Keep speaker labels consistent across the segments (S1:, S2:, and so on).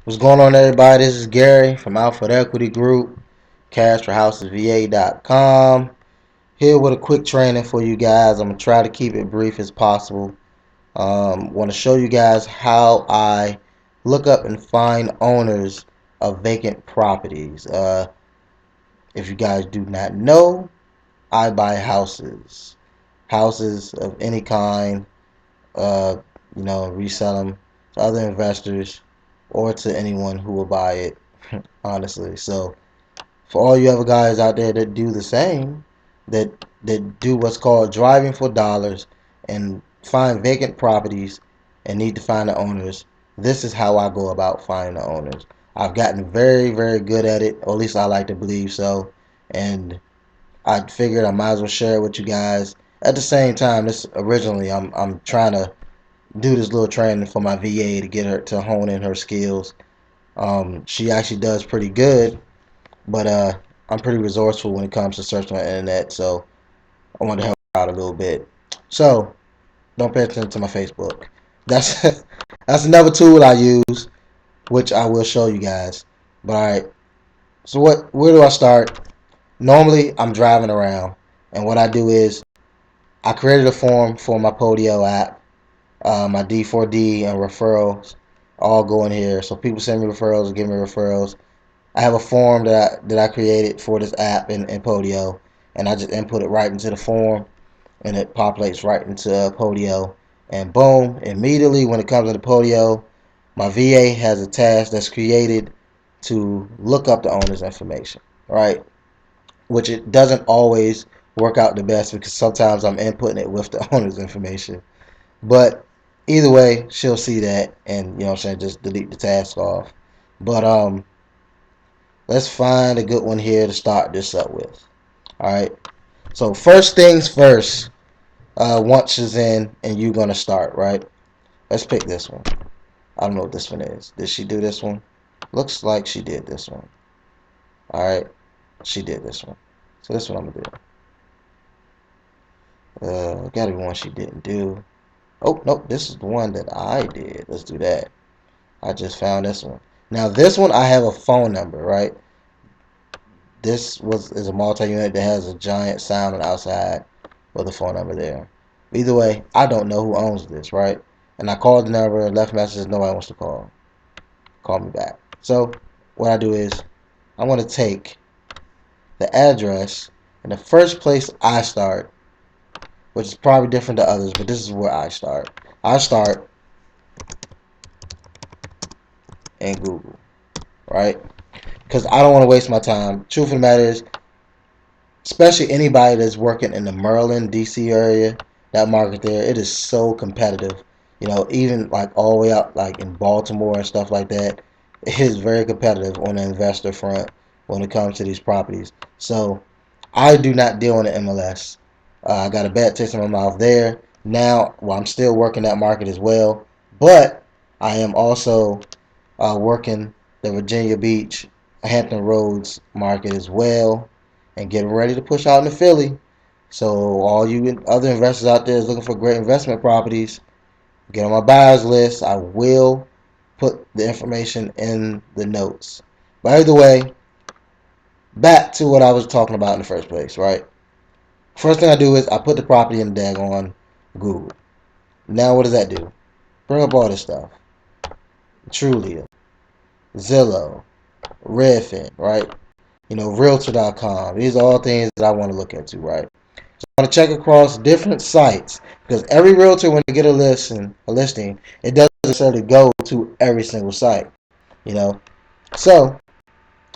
S1: What's going on, everybody? This is Gary from Alpha Equity Group, cashforhousesva.com. Here with a quick training for you guys. I'm going to try to keep it brief as possible. Want to show you guys how I look up and find owners of vacant properties. If you guys do not know, I buy houses. Houses of any kind, uh, resell them to other investors or to anyone who will buy it, honestly. So for all you other guys out there that do the same, that do what's called driving for dollars and find vacant properties and need to find the owners, this is how I go about finding the owners. I've gotten very, very good at it, or at least I like to believe so. And I figured I might as well share it with you guys. At the same time, this originally I'm trying to do this little training for my VA to get her to hone in her skills. She actually does pretty good, but I'm pretty resourceful when it comes to searching on the internet, so I want to help her out a little bit. So don't pay attention to my Facebook. That's that's another tool I use, which I will show you guys. But all right, so where do I start? Normally, I'm driving around, and what I do is I created a form for my Podio app, my D4D and referrals all go in here. So people send me referrals, give me referrals. I have a form that I created for this app in Podio, and I just input it right into the form, and it populates right into Podio. And boom, immediately when it comes into Podio, my VA has a task that's created to look up the owner's information, right? Which it doesn't always work out the best because sometimes I'm inputting it with the owner's information. But either way, she'll see that, and you know what I'm saying, just delete the task off. But let's find a good one here to start this up with. All right. So first things first. Once it's in and you're gonna start, right? Let's pick this one. I don't know what this one is. Did she do this one? Looks like she did this one. All right. She did this one. So this one I'm gonna do. Gotta be one she didn't do. Oh nope, this is the one that I did. Let's do that. I just found this one. Now this one I have a phone number, right? This is a multi-unit that has a giant sign on the outside with a phone number there. Either way, I don't know who owns this, right? And I called the number, left messages, nobody wants to call. Call me back. So what I do is I want to take the address in the first place I start, which is probably different to others, but this is where I start. I start in Google, right? Because I don't want to waste my time. Truth of the matter is, especially anybody that's working in the Maryland, DC area, that market there, it is so competitive. You know, even like all the way out like in Baltimore and stuff like that, it is very competitive on the investor front when it comes to these properties. So I do not deal in the MLS. I got a bad taste in my mouth there. Now, well, I'm still working that market as well, but I am also working the Virginia Beach, Hampton Roads market as well, and getting ready to push out into Philly. So all you other investors out there is looking for great investment properties, get on my buyers list. I will put the information in the notes. By the way, back to what I was talking about in the first place, right? First thing I do is I put the property in the daggone Google. Now what does that do? Bring up all this stuff. Trulia, Zillow, Redfin, right? You know, Realtor.com. These are all things that I want to look into, right? So I want to check across different sites because every realtor, when they get a listing, it doesn't necessarily go to every single site, you know. So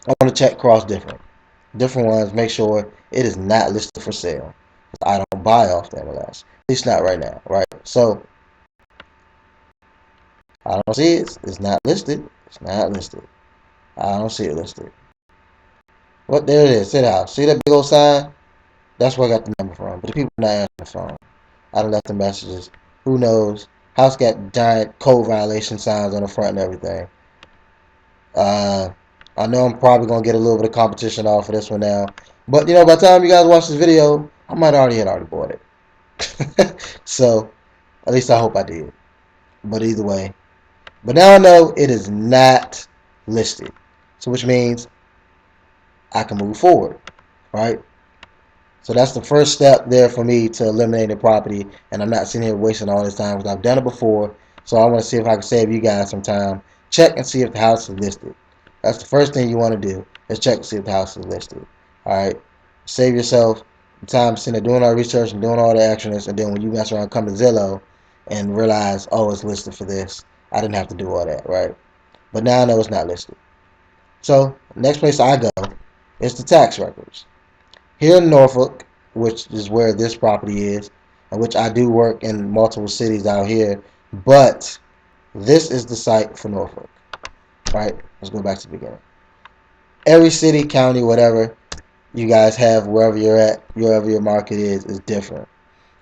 S1: I want to check across different ones, make sure it is not listed for sale. I don't buy off the MLS, at least not right now, right? So I don't see it. It's not listed. It's not listed. I don't see it listed. What? There it is. Sit out. See that big old sign? That's where I got the number from. But the people not answering the phone. I done left the messages. Who knows? House got giant code violation signs on the front and everything. Uh, I know I'm probably gonna get a little bit of competition off of this one now. But you know, by the time you guys watch this video, I might already bought it. So at least I hope I did. But either way. But now I know it is not listed. So which means I can move forward, right? So that's the first step there for me to eliminate the property, and I'm not sitting here wasting all this time because I've done it before. So I want to see if I can save you guys some time. Check and see if the house is listed. That's the first thing you want to do, is check and see if the house is listed. All right, save yourself the time sitting there doing all the research and doing all the actions, and then when you mess around, come to Zillow and realize, oh, it's listed for this. I didn't have to do all that, right? But now I know it's not listed. So next place I go is the tax records. Here in Norfolk, which is where this property is, and which I do work in multiple cities out here, but this is the site for Norfolk, right? Let's go back to the beginning. Every city, county, whatever you guys have, wherever you're at, wherever your market is different,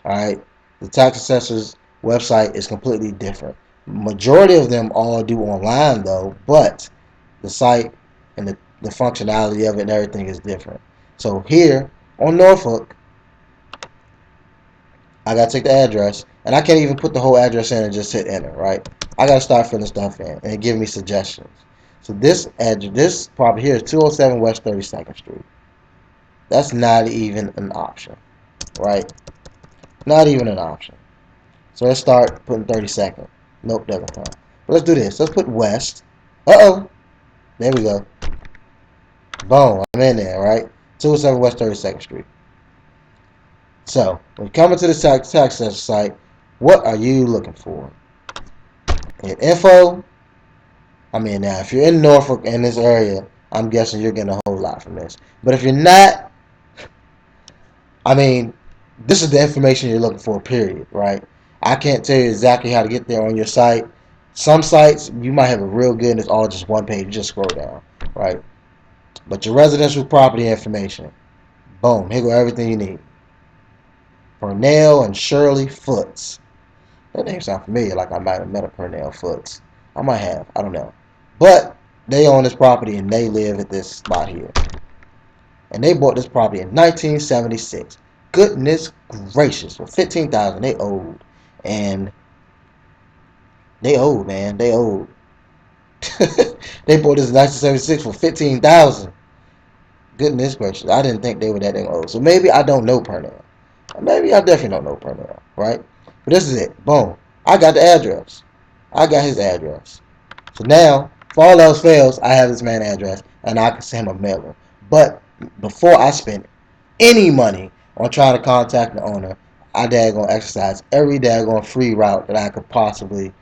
S1: all right? The tax assessor's website is completely different. Majority of them all do online though, but the site and the functionality of it and everything is different. So here on Norfolk, I gotta take the address, and I can't even put the whole address in and just hit enter, right? I gotta start filling stuff in, and it gives me suggestions. So this address, this property here is 207 West 32nd Street. That's not even an option, right? Not even an option. So let's start putting 32nd. Nope, doesn't come. But let's do this. Let's put West. Uh-oh. There we go. Boom. I'm in there, right? 207 West 32nd Street. So, when you come into the tax assessor site, what are you looking for? Hit info. I mean, now, if you're in Norfolk in this area, I'm guessing you're getting a whole lot from this. But if you're not, I mean, this is the information you're looking for, period, right? I can't tell you exactly how to get there on your site. Some sites, you might have it real good and it's all just one page. You just scroll down, right? But your residential property information, boom, here go everything you need. Purnell and Shirley Foots. That name sounds familiar, like I might have met a Purnell Foots. I might have, I don't know. But they own this property and they live at this spot here. And they bought this property in 1976. Goodness gracious, for $15,000 they owed. And they owed, man, they owed. They bought this in 1976 for $15,000. Goodness gracious, I didn't think they were that old. So maybe I don't know Purnell. Maybe I definitely don't know Purnell, right? But this is it. Boom. I got the address. I got his address. So now, if all else fails, I have this man's address, and I can send him a mailer. But before I spend any money on trying to contact the owner, I daggone exercise every daggone free route that I could possibly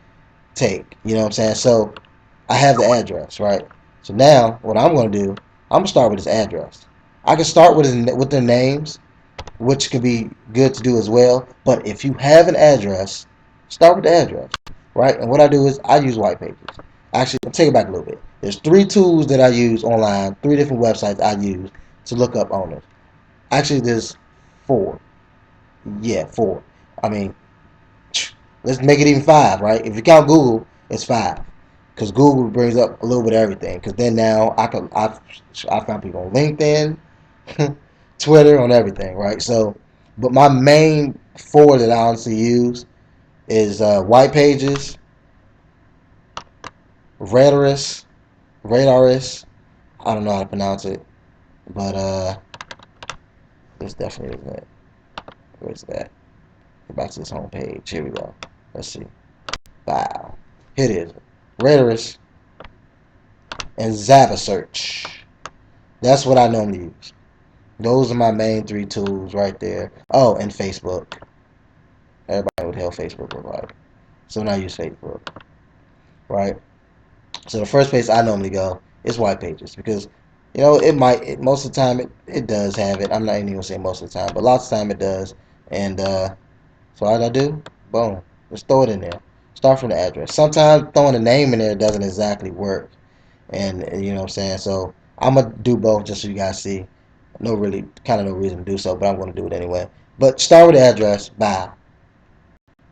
S1: take. You know what I'm saying? So I have the address, right? So now, what I'm going to do, I'm going to start with his address. I can start with their names, which could be good to do as well. But if you have an address, start with the address, right? And what I do is I use white pages. Actually, I'll take it back a little bit. There's 3 tools that I use online, 3 different websites I use to look up owners. Actually, there's 4. Yeah, 4. I mean, let's make it even 5, right? If you count Google, it's 5. Because Google brings up a little bit of everything. Because then now I found people on LinkedIn, Twitter, on everything, right? So, but my main 4 that I honestly use is White Pages, Radaris, Radaris. I don't know how to pronounce it, but this definitely isn't it. Where's that? Go back to this home page. Here we go. Let's see. Wow. Here it is. Radaris and Zavasearch. That's what I normally use. Those are my main 3 tools right there. Oh, and Facebook. Everybody know what the hell Facebook look like. So now I use Facebook. Right? So the first place I normally go is White Pages because, most of the time it does have it. I'm not even going to say most of the time, but lots of the time it does. And so what I do, boom, just throw it in there. Start from the address. Sometimes throwing a name in there doesn't exactly work. And you know what I'm saying? So I'm going to do both just so you guys see. No reason to do so, but I'm going to do it anyway. But start with the address, bye.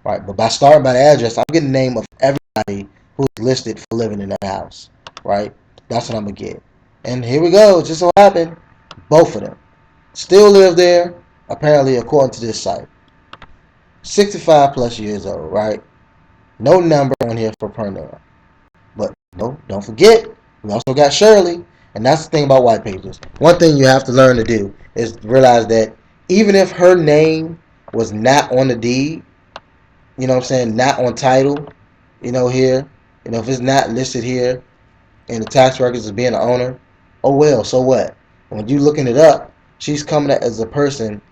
S1: Right, but by starting by the address, I'm getting the name of everybody who's listed for living in that house. Right? That's what I'm going to get. And here we go. Just so happened, both of them still live there, apparently, according to this site. 65 plus years old, right? No number on here for Purnell. But no, don't forget, We also got Shirley, and that's the thing about white pages. One thing you have to learn to do is realize that even if her name was not on the deed, you know what I'm saying, not on title, here, if it's not listed here in the tax records as being the owner, oh well, so what? When you looking it up, she's coming out as a person.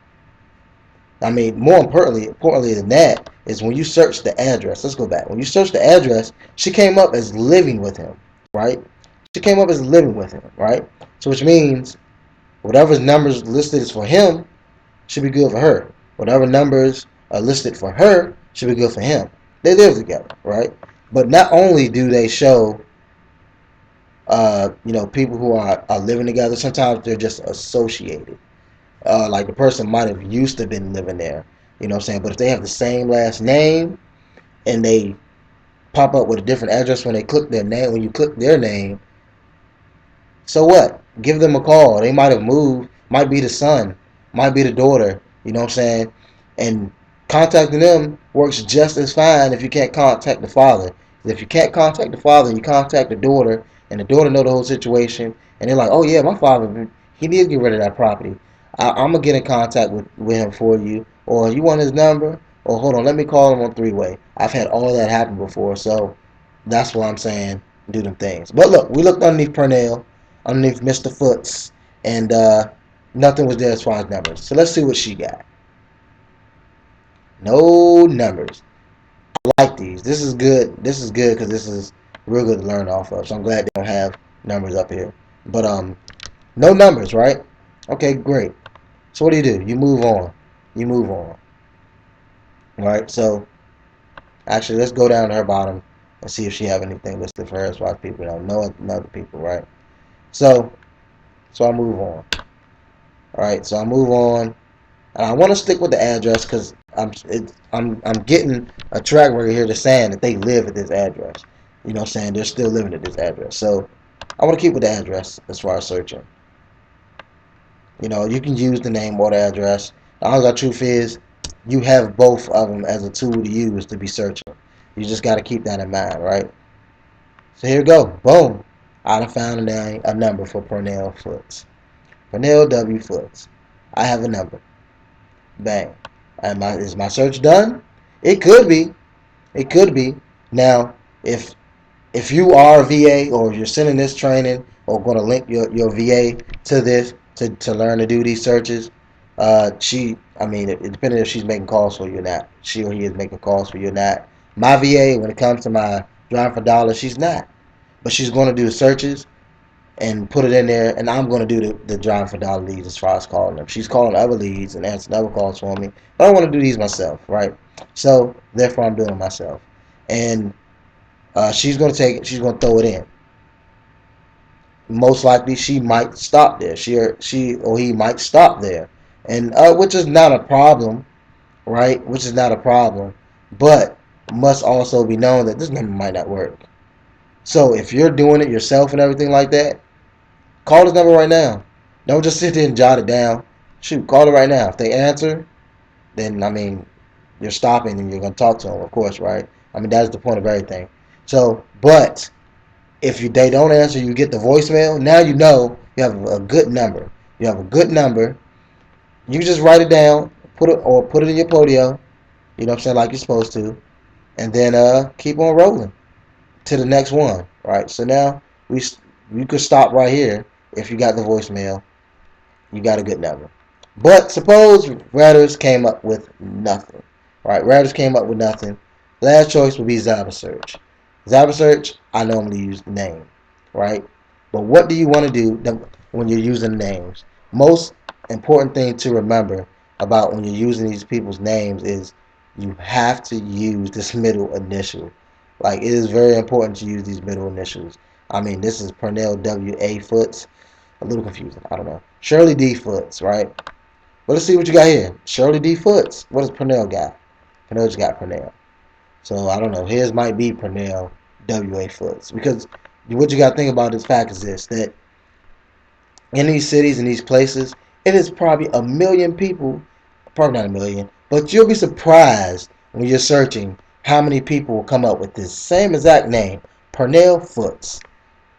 S1: I mean, more importantly than that is when you search the address. Let's go back. When you search the address, she came up as living with him, right? She came up as living with him, right? So which means whatever numbers listed is for him should be good for her. Whatever numbers are listed for her should be good for him. They live together, right? But not only do they show, people who are living together, sometimes they're just associated. Like the person might have used to been living there, you know what I'm saying? But if they have the same last name and they pop up with a different address when they click their name, when you click their name, so what? Give them a call. They might have moved. Might be the son. Might be the daughter. You know what I'm saying? And contacting them works just as fine if you can't contact the father. If you can't contact the father, you contact the daughter, and the daughter know the whole situation, and they're like, "Oh yeah, my father, he needs to get rid of that property. I'm gonna get in contact with him for you, or you want his number, or hold on, let me call him on three-way." I've had all that happen before, so that's why I'm saying do them things. But look, we looked underneath Purnell, underneath Mr. Foots, and nothing was there as far as numbers. So let's see what she got. No numbers. I like these. This is good. This is good because this is real good to learn off of. So I'm glad they don't have numbers up here. But no numbers, right? Okay, great. So what do? You move on. You move on. Right? So actually, let's go down to her bottom and see if she have anything listed for her as far as people know. No other people, right? So I move on. All right. So I move on. And I want to stick with the address because I'm getting a track record here that's saying that they live at this address. You know what I'm saying? They're still living at this address. So I want to keep with the address as far as searching. You can use the name or the address. The honest truth is you have both of them as a tool to use to be searching. You just got to keep that in mind, right? So here we go. Boom. I done found a number for Purnell Foots. Purnell W. Foots. I have a number. Bang. Is my search done? It could be. It could be. Now, if you are a VA or you're sending this training or going to link your VA to this to learn to do these searches, it depending if she's making calls for you or not. She or he is making calls for you or not. My VA, when it comes to my driving for dollars, she's not. But she's going to do the searches and put it in there, and I'm going to do the driving for dollar leads as far as calling them. She's calling other leads and answering other calls for me, but I want to do these myself, right? So therefore, I'm doing it myself, and she's going to take it. She's going to throw it in. Most likely, she might stop there. She or he might stop there, and which is not a problem, right? Which is not a problem, but must also be known that this number might not work. So if you're doing it yourself and everything like that, call this number right now. Don't just sit there and jot it down. Shoot, call it right now. If they answer, then you're stopping and you're gonna talk to them, of course, right? That's the point of everything. So, but if they don't answer, you get the voicemail. Now you know you have a good number. You have a good number. You just write it down, put it in your podio. You know what I'm saying, like you're supposed to, and then keep on rolling to the next one, right? So now you could stop right here if you got the voicemail. You got a good number. But suppose Redders came up with nothing. Right? Redders came up with nothing. Last choice would be Zaba Search. Zaba Search, I normally use the name. Right? But what do you want to do when you're using names? Most important thing to remember about when you're using these people's names is you have to use this middle initial. Like, it is very important to use these middle initials. This is Purnell W.A. Foots. A little confusing. I don't know. Shirley D. Foots, right? But let's see what you got here. Shirley D. Foots. What does Purnell got? Purnell just got Purnell. So I don't know. His might be Purnell W.A. Foots. Because what you got to think about this fact is this, that in these cities and these places, it is probably a million people, probably not a million, but you'll be surprised when you're searching how many people will come up with this same exact name, Purnell Foots.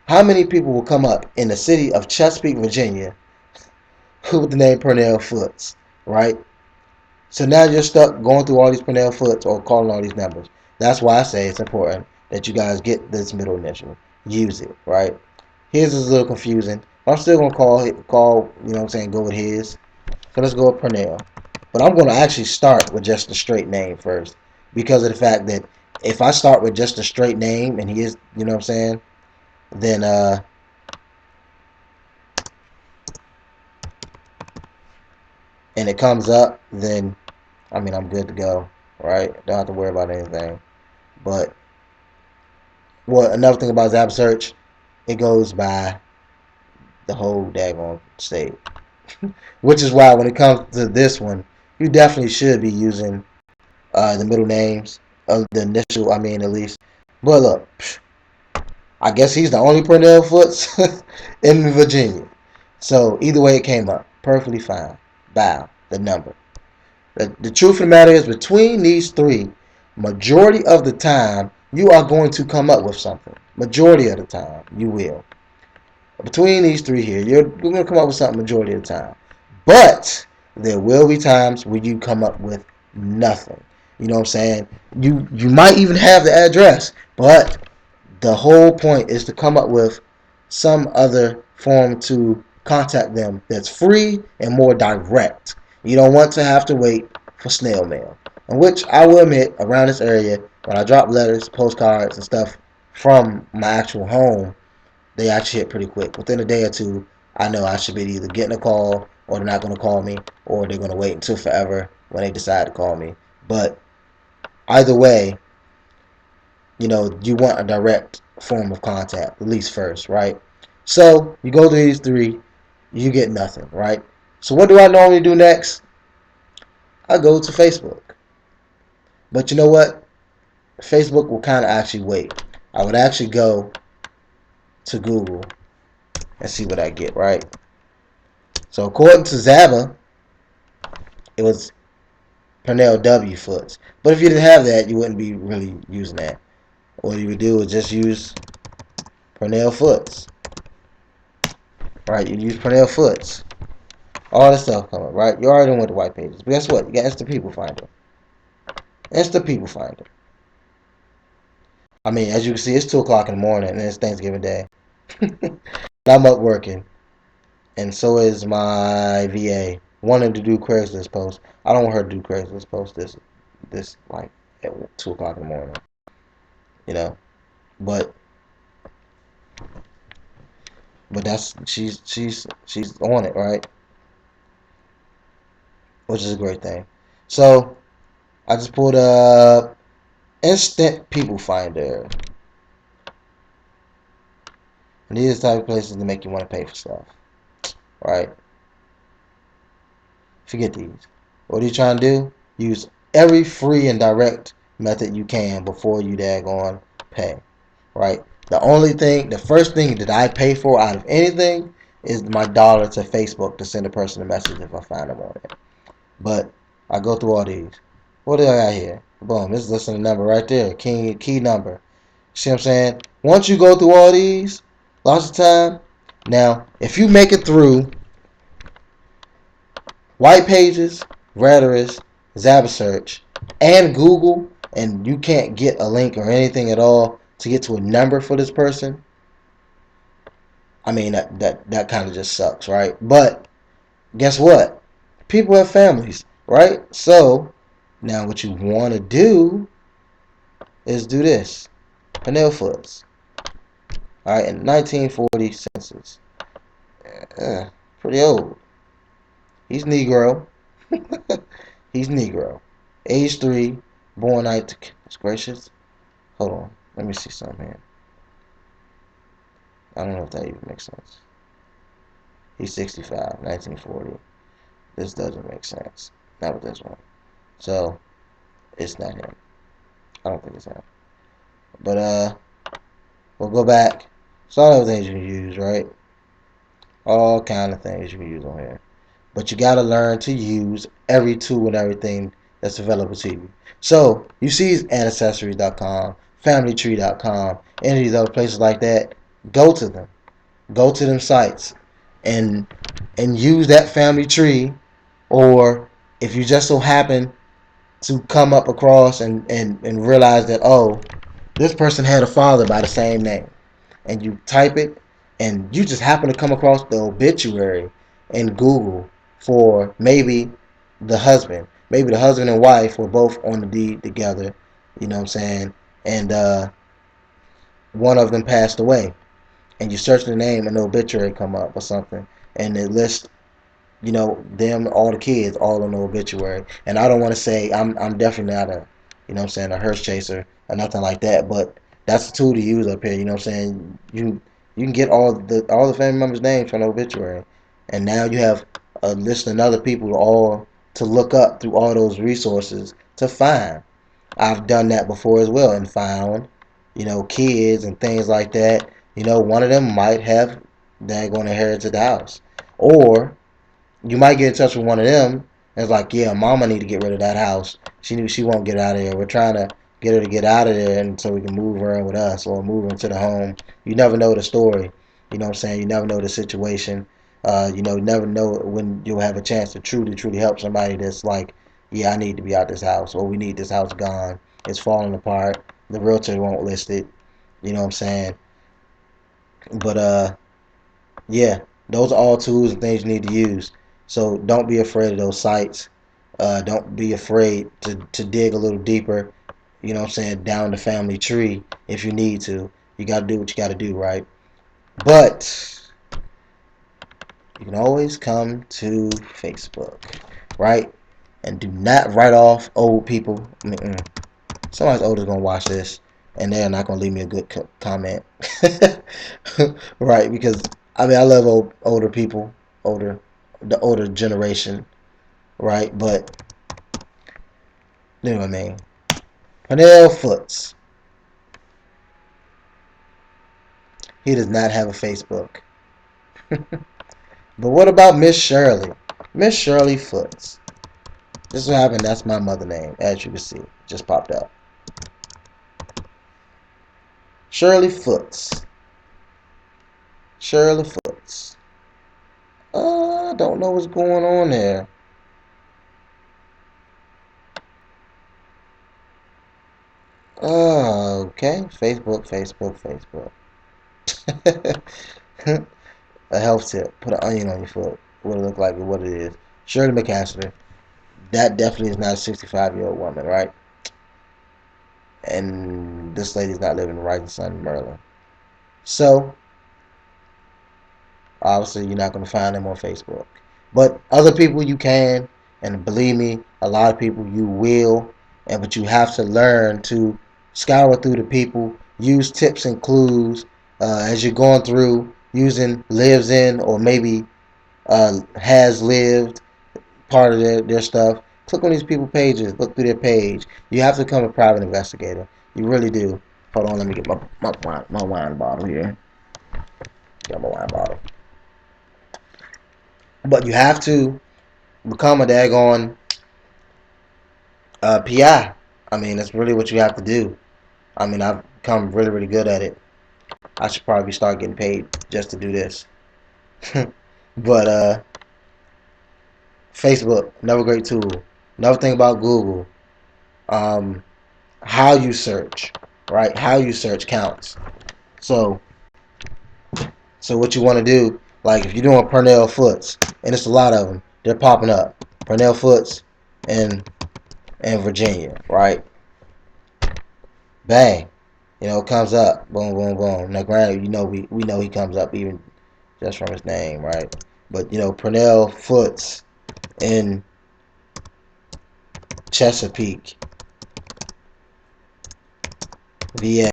S1: How many people will come up in the city of Chesapeake, Virginia, with the name Pernell Foots, right? So now you're stuck going through all these Pernell Foots or calling all these numbers. That's why I say it's important that you guys get this middle initial. Use it, right? His is a little confusing. But I'm still gonna call, you know what I'm saying, go with his. So let's go with Pernell. But I'm gonna actually start with just the straight name first. Because of the fact that if I start with just a straight name and he is, you know what I'm saying, then and it comes up, then I mean I'm good to go. Right? Don't have to worry about anything. But another thing about Zap Search, it goes by the whole daggone state. Which is why when it comes to this one, you definitely should be using the middle names of the initial, I mean, at least. But look, I guess he's the only Pernell Foots in Virginia. So either way it came up. Perfectly fine. Bow. The number. The truth of the matter is, between these three, majority of the time, you are going to come up with something. Majority of the time, you will. Between these three here, you're going to come up with something majority of the time. But there will be times where you come up with nothing. You know what I'm saying? You might even have the address, but the whole point is to come up with some other form to contact them that's free and more direct. You don't want to have to wait for snail mail. And which I will admit, around this area, when I drop letters, postcards, and stuff from my actual home, they actually hit pretty quick. Within a day or two, I know I should be either getting a call or they're not going to call me or they're going to wait until forever when they decide to call me. But either way, you know, you want a direct form of contact, at least first, right? So you go through these three, you get nothing, right? So what do I normally do next? I go to Facebook. But you know what? Facebook will kind of actually wait. I would actually go to Google and see what I get, right? So according to Zaba, it was Pernell W. Foots. But if you didn't have that, you wouldn't be really using that. What you would do is just use Pernell Foots. Right? You use Pernell Foots. All this stuff coming, right? You already went to white pages. But guess what? You got Instant People Finder. Instant People Finder. I mean, as you can see, it's 2 o'clock in the morning and it's Thanksgiving Day. I'm up working. And so is my VA. Wanting to do Craigslist posts. I don't want her to do Craigslist posts this like at 2 o'clock in the morning. You know? But that's she's on it, right? Which is a great thing. So I just pulled up Instant People Finder. And these are the type of places to make you want to pay for stuff. Right? Forget these. What are you trying to do? Use every free and direct method you can before you daggone pay. Right? The first thing that I pay for out of anything is my dollar to Facebook to send a person a message if I find them on it. But I go through all these. What do I got here? Boom. This is listening number right there. Key number. See what I'm saying? Once you go through all these, lots of time. Now, if you make it through White Pages, Rhetorist, Zabasearch, and Google, and you can't get a link or anything at all to get to a number for this person, I mean that kind of just sucks, right? But guess what? People have families, right? So now what you want to do is do this. Pernell Foots. All right, in 1940 census. Pretty old. He's Negro. He's Negro. Age 3, born 19. That's gracious. Hold on. Let me see something here. I don't know if that even makes sense. He's 65, 1940. This doesn't make sense. Not with this one. So, it's not him. I don't think it's him. But, we'll go back. So, all other things you can use, right? All kind of things you can use on here. But you got to learn to use every tool and everything that's available to you. So, you see Ancestry.com, FamilyTree.com, any of these other places like that. Go to them. Go to them sites and use that family tree, or if you just so happen to come up across and realize that, oh, this person had a father by the same name, and you type it and you just happen to come across the obituary in Google for maybe the husband and wife were both on the deed together, you know what I'm saying, and one of them passed away, and you search the name and the obituary come up or something, and it lists, them, all the kids, all on the obituary. And I don't want to say I'm definitely not a, a hearse chaser or nothing like that, but that's a tool to use up here. You know what I'm saying? You can get all the family members' names from the obituary, and now you have a list of other people all to look up through all those resources to find. I've done that before as well and found, kids and things like that. One of them might have daggone inherited the house, or you might get in touch with one of them and it's like, yeah, mama need to get rid of that house. She knew she won't get out of there. We're trying to get her to get out of there and so we can move her in with us or move her into the home. You never know the story. You know what I'm saying? You never know the situation. You never know when you'll have a chance to truly help somebody that's like, yeah, I need to be out this house, or we need this house gone. It's falling apart. The realtor won't list it. You know what I'm saying? But yeah, those are all tools and things you need to use. So don't be afraid of those sites. Don't be afraid to dig a little deeper, down the family tree if you need to. You got to do what you got to do, right? But you can always come to Facebook, right? And do not write off old people. Somebody's old is going to watch this, and they're not going to leave me a good comment. Right? Because, I love older people, the older generation, right? But, you know what I mean? Pernell Foots, he does not have a Facebook. But what about Miss Shirley? Miss Shirley Foots. This is what happened. That's my mother name, as you can see. Just popped up. Shirley Foots. Shirley Foots. I don't know what's going on there. Okay. Facebook. A health tip. Put an onion on your foot. What it look like and what it is. Shirley McCaster. That definitely is not a 65-year-old woman, right? And this lady's not living in Rising Sun, Maryland. So, obviously, you're not going to find them on Facebook. But other people you can, and believe me, a lot of people you will. But you have to learn to scour through the people, use tips and clues as you're going through, using lives in or maybe has lived part of their stuff. Click on these people pages, look through their page. You have to become a private investigator. You really do. Hold on, let me get my wine bottle here. Got my wine bottle. But you have to become a daggone PI. That's really what you have to do. I've become really good at it. I should probably start getting paid just to do this. But Facebook, another great tool. Another thing about Google, um, how you search, right? How you search counts. So, what you want to do, like if you're doing Pernell Foots, and it's a lot of them, they're popping up. Pernell Foots and Virginia, right? Bang, it comes up. Boom, boom, boom. Now, granted, we know he comes up even just from his name, right? But Pernell Foots in Chesapeake, VA.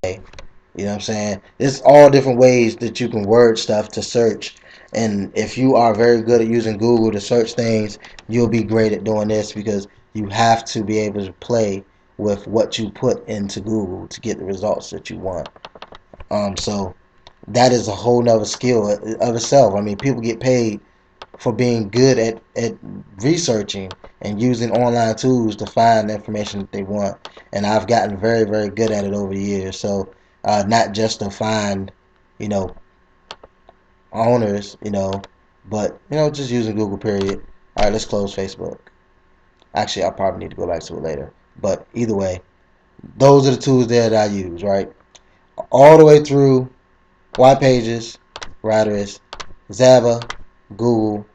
S1: You know what I'm saying? There's all different ways that you can word stuff to search. And if you are very good at using Google to search things, you'll be great at doing this because you have to be able to play with what you put into Google to get the results that you want. So that is a whole nother skill of itself. People get paid for being good at researching and using online tools to find the information that they want. And I've gotten very good at it over the years. So not just to find, owners, but just using Google period. All right, let's close Facebook. Actually, I probably need to go back to it later. But either way, those are the tools there that I use, right? All the way through White Pages, Radius, Zaba, Google,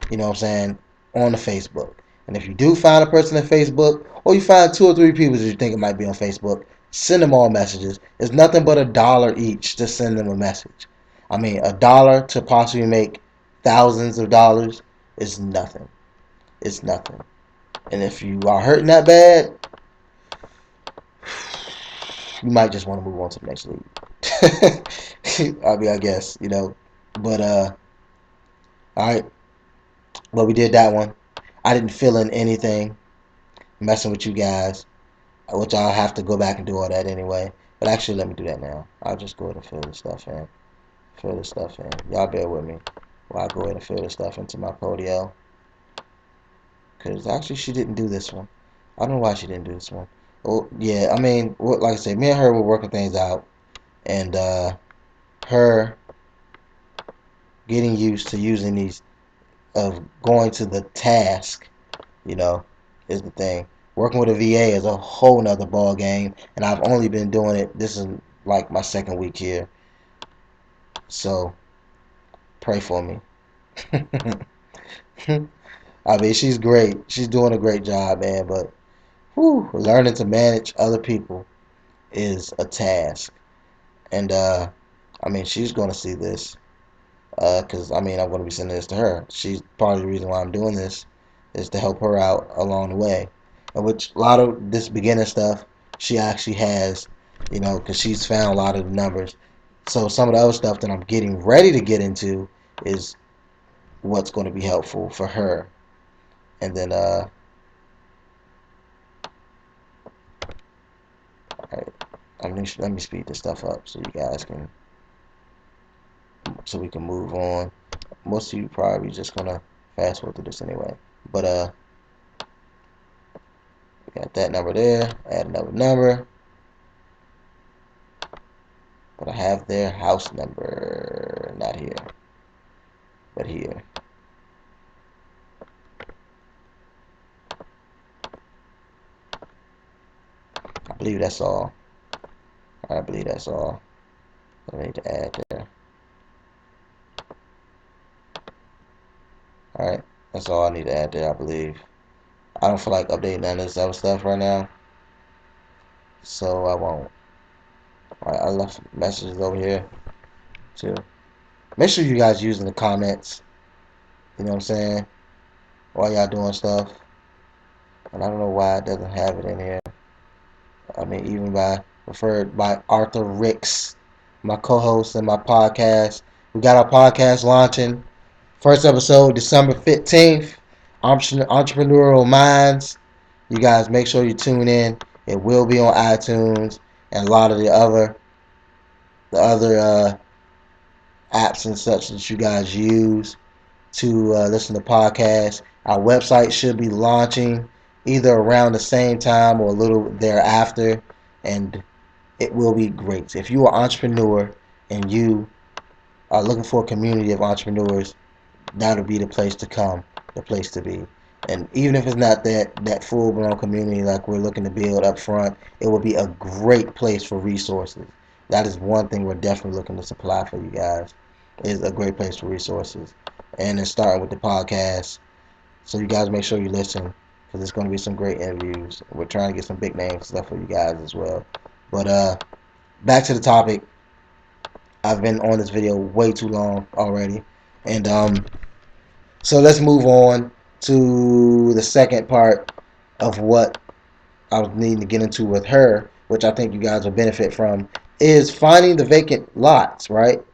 S1: what I'm saying, on the Facebook. And if you do find a person on Facebook, or you find 2 or 3 people that you think it might be on Facebook, send them all messages. It's nothing but $1 each to send them a message. I mean, $1 to possibly make thousands of dollars is nothing. It's nothing. And if you are hurting that bad, you might just want to move on to the next league. I mean, I guess, But all right. But we did that one. I didn't fill in anything messing with you guys, which I'll have to go back and do all that anyway. But actually, let me do that now. I'll just go ahead and fill this stuff in. Fill this stuff in. Y'all bear with me while I go ahead and fill this stuff into my Podio. Because actually, she didn't do this one. I don't know why she didn't do this one. Oh, yeah, I mean, like I said, me and her were working things out. And her getting used to using these, of going to the task, you know, is the thing. Working with a VA is a whole nother ball game, and I've only been doing it. This is like my second week here, so pray for me. I mean, she's great. She's doing a great job, man. But learning to manage other people is a task, and I mean, she's going to see this. Because I mean, I'm going to be sending this to her. She's part of the reason why I'm doing this is to help her out along the way. And which a lot of this beginner stuff she actually has, because she's found a lot of the numbers. So some of the other stuff that I'm getting ready to get into is what's going to be helpful for her. And then, all right, let me speed this stuff up so you guys can, so we can move on. Most of you probably just gonna fast forward through this anyway. But we got that number there. Add another number. But I have their house number, not here, but here. I believe that's all. I believe that's all I need to add there. Alright, that's all I need to add there, I believe. I don't feel like updating none of this other stuff right now, so I won't. Alright, I left messages over here, too. Make sure you guys using the comments, you know what I'm saying, while y'all doing stuff. And I don't know why it doesn't have it in here. I mean, even referred by Arthur Ricks, my co-host in my podcast. We got our podcast launching. First episode, December 15th. Entrepreneurial Minds. You guys make sure you tune in. It will be on iTunes and a lot of the other apps and such that you guys use to listen to podcasts. Our website should be launching either around the same time or a little thereafter, and it will be great. If you are an entrepreneur and you are looking for a community of entrepreneurs, that'll be the place to come, the place to be. And even if it's not that full blown community like we're looking to build up front, it will be a great place for resources. That is one thing we're definitely looking to supply for you guys. Is a great place for resources. And it's starting with the podcast. So you guys make sure you listen, because there's going to be some great interviews. We're trying to get some big names stuff for you guys as well. But back to the topic. I've been on this video way too long already. And so let's move on to the second part of what I was needing to get into with her, which I think you guys will benefit from, is finding the vacant lots, right?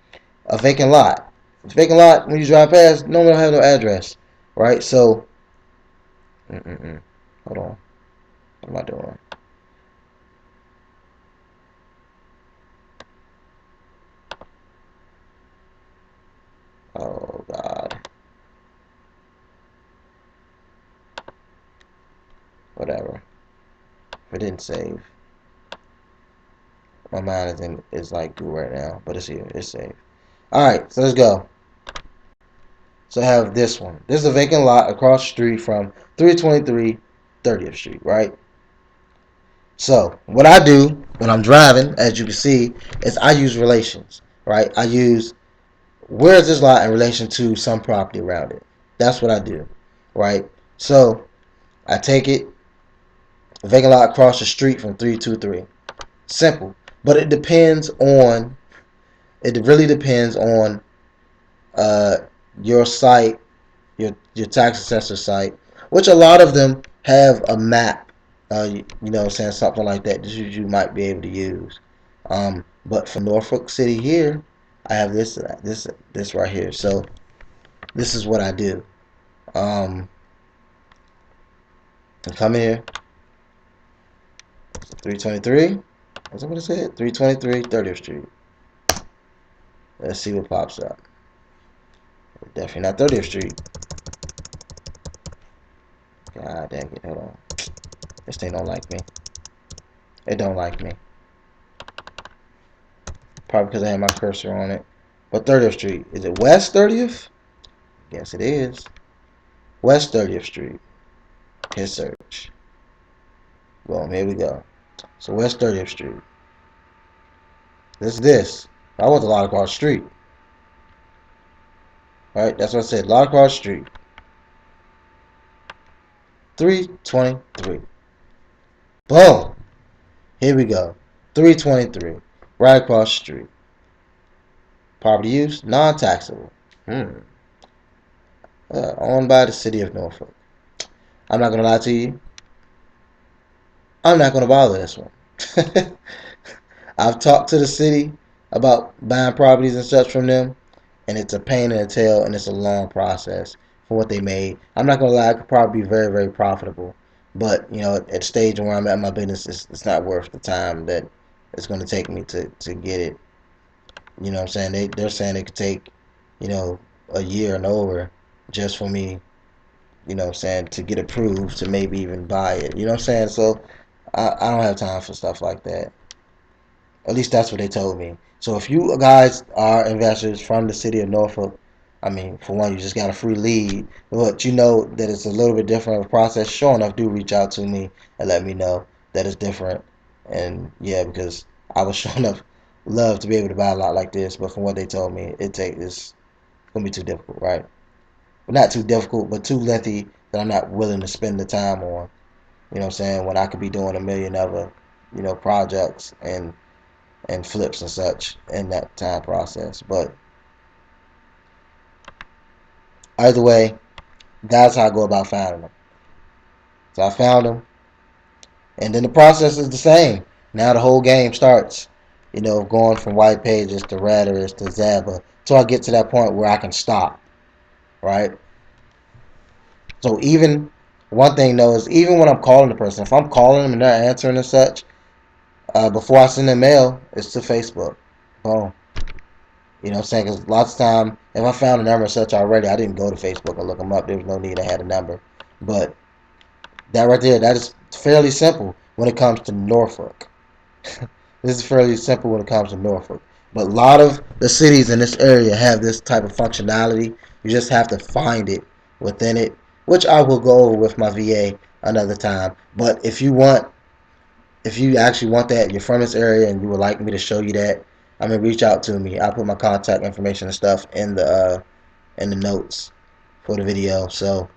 S1: A vacant lot. A vacant lot, when you drive past, no one will have no address, right? So, hold on. What am I doing? Oh, God. Whatever. If it didn't save. My mind is like goo right now, but it's here. It's saved. Alright, so let's go. So I have this one. This is a vacant lot across the street from 323 30th Street, right? So what I do when I'm driving, as you can see, is I use relations, right? I use where is this lot in relation to some property around it. That's what I do, right? So I take it, vacant lot across the street from 323. Simple, but it really depends on uh, your site, your tax assessor site, which a lot of them have a map. You know, saying something like that you might be able to use. But for Norfolk City here, I have this right here. So this is what I do. I come here, 323. Is that what it said? 323 30th Street. Let's see what pops up. Definitely not 30th Street. God dang it. Hold on. This thing don't like me. It don't like me. Probably because I have my cursor on it. But 30th Street. Is it West 30th? Yes, it is. West 30th Street. Hit search. Boom, here we go. So West 30th Street. This. I want the lot across the street. Right? That's what I said. Lot across the street. 323. Boom. Here we go. 323. Right across the street. Property use, non-taxable. Owned by the city of Norfolk. I'm not going to lie to you. I'm not going to bother this one. I've talked to the city about buying properties and such from them, and it's a pain in the tail, and it's a long process for what they made. I'm not going to lie, it could probably be very, very profitable. But, you know, at the stage where I'm at in my business, it's not worth the time that it's going to take me to get it. You know what I'm saying? They're saying it could take, you know, a year and over just for me, you know what I'm saying, to get approved to maybe even buy it. You know what I'm saying? So I don't have time for stuff like that. At least that's what they told me. So if you guys are investors from the city of Norfolk, I mean, for one, you just got a free lead, but you know that it's a little bit different of a process. Sure enough, do reach out to me and let me know that it's different. And yeah, because I would sure enough love to be able to buy a lot like this, but from what they told me, it's gonna be too difficult, right? Well, not too difficult, but too lengthy that I'm not willing to spend the time on. You know what I'm saying? When I could be doing a million other, you know, projects and flips and such in that time process. But either way, that's how I go about finding them. So I found them, and then the process is the same. Now the whole game starts. You know, going from white pages to Radius to Zaba, so I get to that point where I can stop. Right. So even one thing though is even when I'm calling the person, if I'm calling them and they're answering and such, before I send them mail, it's to Facebook. Boom. You know what I'm saying? Because lots of time, if I found a number such already, I didn't go to Facebook and look them up. There was no need. I had a number. But that right there, that is fairly simple when it comes to Norfolk. This is fairly simple when it comes to Norfolk. But a lot of the cities in this area have this type of functionality. You just have to find it within it, which I will go over with my VA another time. But if you actually want that, you're from this area and you would like me to show you that, I mean, reach out to me. I'll put my contact information and stuff in the notes for the video. So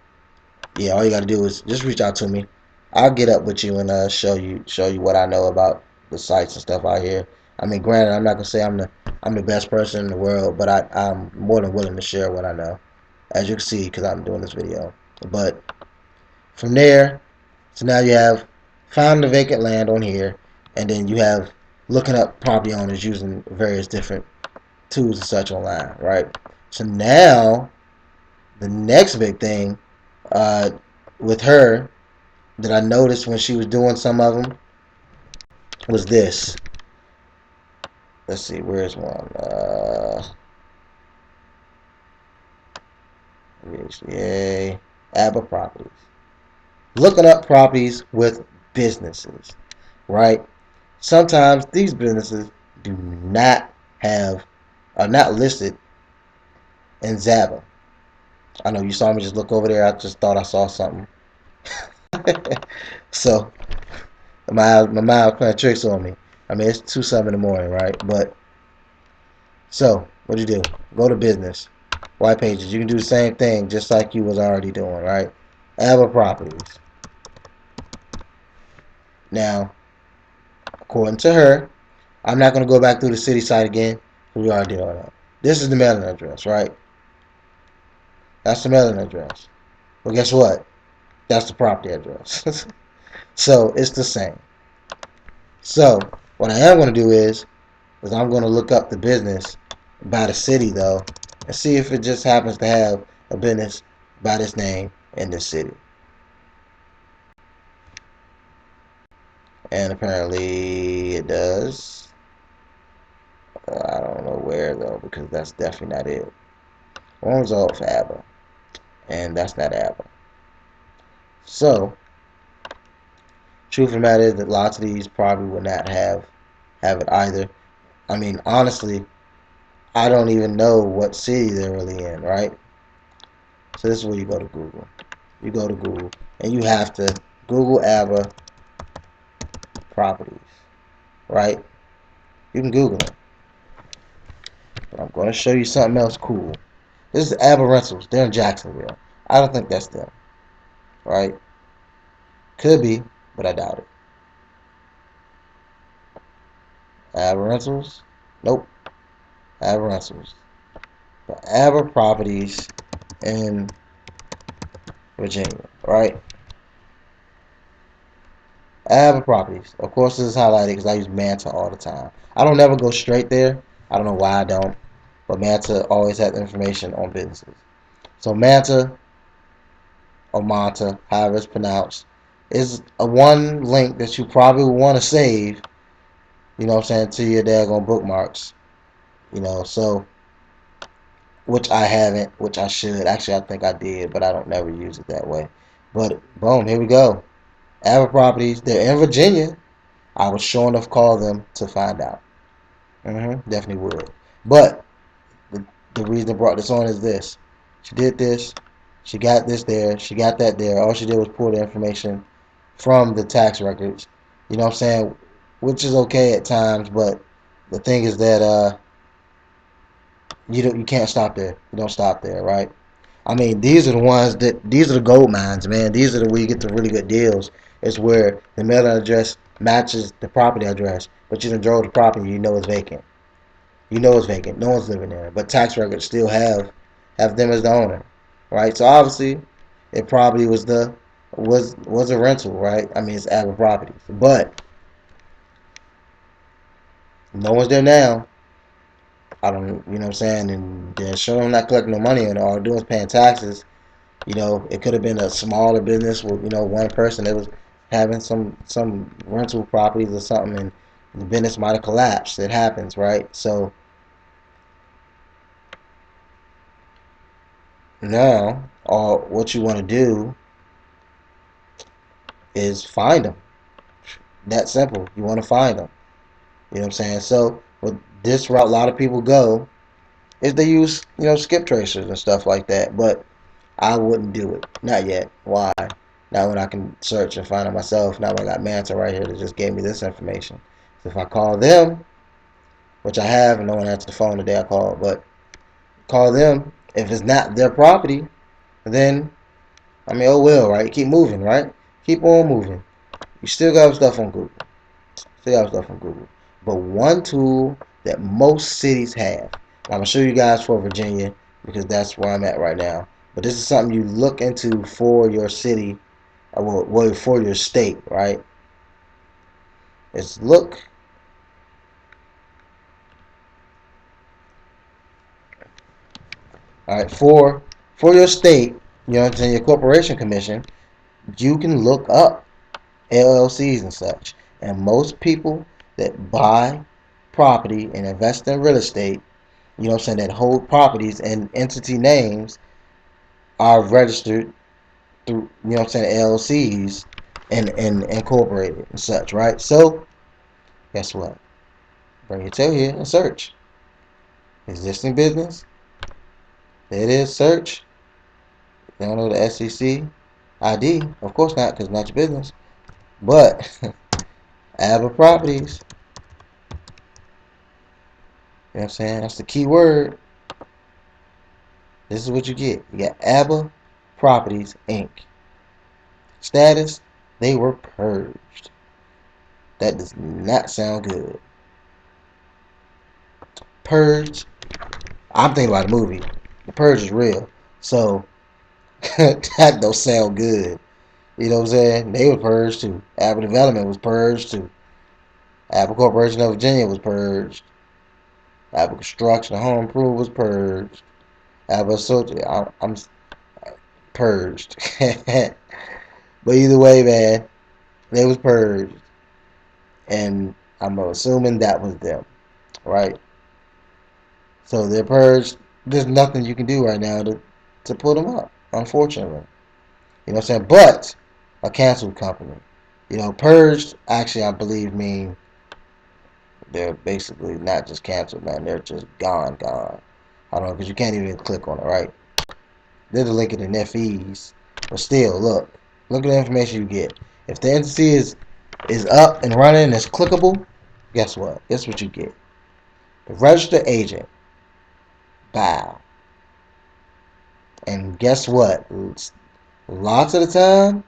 S1: yeah, all you got to do is just reach out to me. I'll get up with you and show you what I know about the sites and stuff out here. I mean, granted, I'm not gonna say I'm the best person in the world, but I'm more than willing to share what I know, as you can see, because I'm doing this video. But from there, so now you have found the vacant land on here, and then you have looking up property owners using various different tools and such online, right? So now the next big thing uh, with her that I noticed when she was doing some of them was this. Let's see, where's one? HDA, ABBA properties. Looking up properties with businesses, right? Sometimes these businesses do not have are not listed and Zaba. I know you saw me just look over there. I just thought I saw something. So my mind was playing tricks on me. I mean, it's 2 something in the morning, right? But so what do you do? Go to business, white pages. You can do the same thing just like you was already doing, right? Ava Properties. Now, according to her, I'm not going to go back through the city site again. We already did all that. This is the mailing address, right? That's the mailing address. Well, guess what? That's the property address. So it's the same. So what I am going to do is I'm going to look up the business by the city though, and see if it just happens to have a business by this name in this city. And apparently it does. I don't know where though, because that's definitely not it. One result for ABBA, and that's not ABBA. So truth of the matter is that lots of these probably would not have it either. I mean, honestly, I don't even know what city they're really in, right? So this is where you go to Google. You go to Google, and you have to Google ABBA properties, right? You can Google it. But I'm going to show you something else cool. This is ABBA Rentals. They're in Jacksonville. I don't think that's them, right? Could be, but I doubt it. ABBA Rentals? Nope. ABBA Rentals. But ABBA Properties in Virginia, right? ABBA Properties. Of course, this is highlighted because I use Manta all the time. I don't never go straight there. I don't know why I don't. But Manta always has information on businesses. So Manta, or Manta, however it's pronounced, is a one link that you probably want to save, you know what I'm saying, to your daggone bookmarks. So which I haven't, which I should. Actually, I think I did, but I don't never use it that way. But boom, here we go. ABBA Properties, they're in Virginia. I would sure enough call them to find out. Definitely would. But the, the reason I brought this on is this. She did this. She got this there. She got that there. All she did was pull the information from the tax records. You know what I'm saying? Which is okay at times, but the thing is that you can't stop there. You don't stop there, right? I mean, these are the gold mines, man. These are the where you get the really good deals. It's where the mailing address matches the property address, but you done drove the property, you know it's vacant. You know it's vacant. No one's living there, but tax records still have them as the owner, right? So obviously, it probably was a rental, right? I mean, it's ABBA Properties, but no one's there now. I don't, you know what I'm saying? And they're sure I'm not collecting no money, and all they're doing is paying taxes. It could have been a smaller business with one person that was having some rental properties or something, and the business might have collapsed. It happens, right? So now, all what you want to do is find them. That simple. You want to find them. You know what I'm saying? So with this route, a lot of people go is they use skip tracers and stuff like that, but I wouldn't do it. Not yet. Why? Not when I can search and find it myself. Not when I got Manta right here that just gave me this information. So if I call them, which I have, and no one answered the phone the day I called, but call them. If it's not their property, then I mean, oh well, right? Keep moving, right? Keep on moving. You still got stuff on Google. Still got stuff on Google. But one tool that most cities have. I'm gonna show you guys for Virginia because that's where I'm at right now. But this is something you look into for your city, well, for your state, right? It's look. All right, for your state, you know what I'm saying, your corporation commission, you can look up LLCs and such. And most people that buy property and invest in real estate, you know what I'm saying, that hold properties and entity names are registered through, you know what I'm saying, LLCs and incorporated and such, right? So, guess what? Bring your tail here and search. Existing business, There it is. Search. You don't know the SEC ID? Of course not, because it's not your business. But ABBA Properties. You know what I'm saying? That's the key word. This is what you get. You got ABBA Properties Inc. Status, they were purged. That does not sound good. Purge. I'm thinking about a movie. The Purge is real. So that don't sound good. You know what I'm saying? They were purged too. Apple Development was purged too. Apple Corporation of Virginia was purged. Apple Construction and Home Improvement was purged. Apple Associate, I'm purged. But either way, man, they was purged, and I'm assuming that was them, right? So they're purged. There's nothing you can do right now to put them up, unfortunately. You know what I'm saying? But a canceled company. You know, purged actually I believe mean they're basically not just canceled, man. They're just gone. I don't know, because you can't even click on it, right? There's a link in their fees. But still, look at the information you get. If the entity is up and running and it's clickable, guess what? Guess what you get? The registered agent. Bow. And guess what? Lots of the time,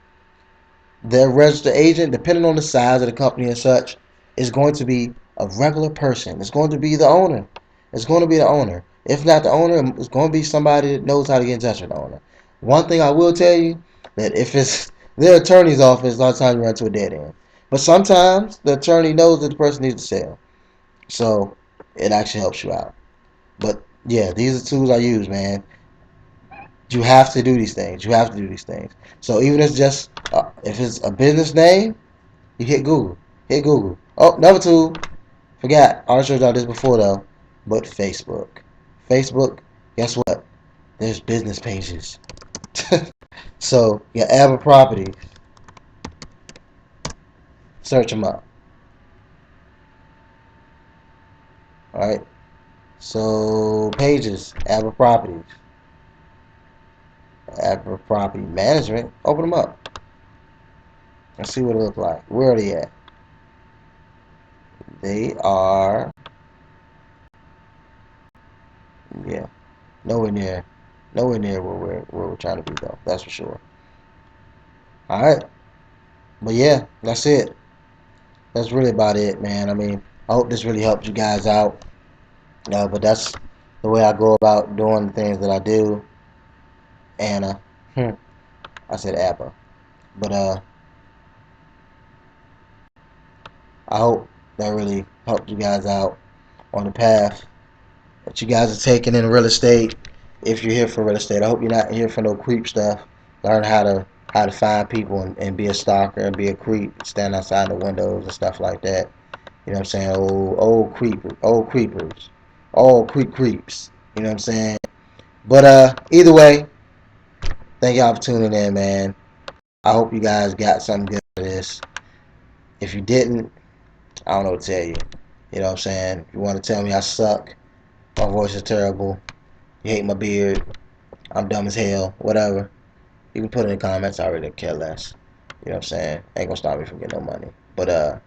S1: their registered agent, depending on the size of the company and such, is going to be a regular person. It's going to be the owner. It's going to be the owner. If not the owner, it's going to be somebody that knows how to get in touch with the owner. One thing I will tell you, that if it's their attorney's office, a lot of times you run to a dead end. But sometimes the attorney knows that the person needs to sell. So it actually helps you out. But yeah, these are tools I use, man. You have to do these things. You have to do these things. So even if it's just if it's a business name, you hit Google. Hit Google. Oh, another tool. Forgot. I already showed y'all this before though. But Facebook. Facebook. Guess what? There's business pages. So your Apple properties. Search them up. All right. So pages. Apple properties. Apple property management. Open them up. Let's see what it looks like. Where are they at? They are, yeah, nowhere near, nowhere near where we're trying to be though. That's for sure. All right, but yeah, that's it. That's really about it, man. I mean, I hope this really helped you guys out. But that's the way I go about doing the things that I do. And I said ABBA, but I hope that really helped you guys out on the path that you guys are taking in real estate. If you're here for real estate, I hope you're not here for no creep stuff. Learn how to find people and be a stalker and be a creep, stand outside the windows and stuff like that. You know what I'm saying? Old creepers, old creeps. You know what I'm saying? But either way, thank y'all for tuning in, man. I hope you guys got something good out of this. If you didn't, I don't know what to tell you. You know what I'm saying? If you want to tell me I suck, my voice is terrible, you hate my beard, I'm dumb as hell, whatever, you can put it in the comments. I really care less. You know what I'm saying? Ain't gonna stop me from getting no money. But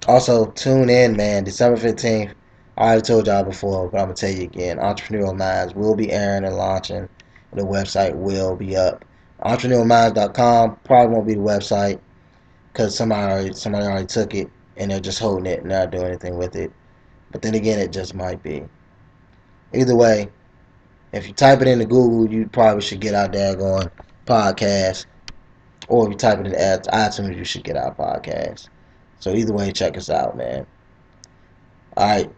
S1: also tune in, man. December 15th. I already told y'all before, but I'm gonna tell you again. Entrepreneurial Minds will be airing and launching. The website will be up. EntrepreneurialMinds.com probably won't be the website because somebody already took it and they're just holding it and not doing anything with it. But then again, it just might be. Either way, if you type it into Google, you probably should get our daggone podcast. Or if you type it in iTunes, you should get our podcast. So either way, check us out, man. All right.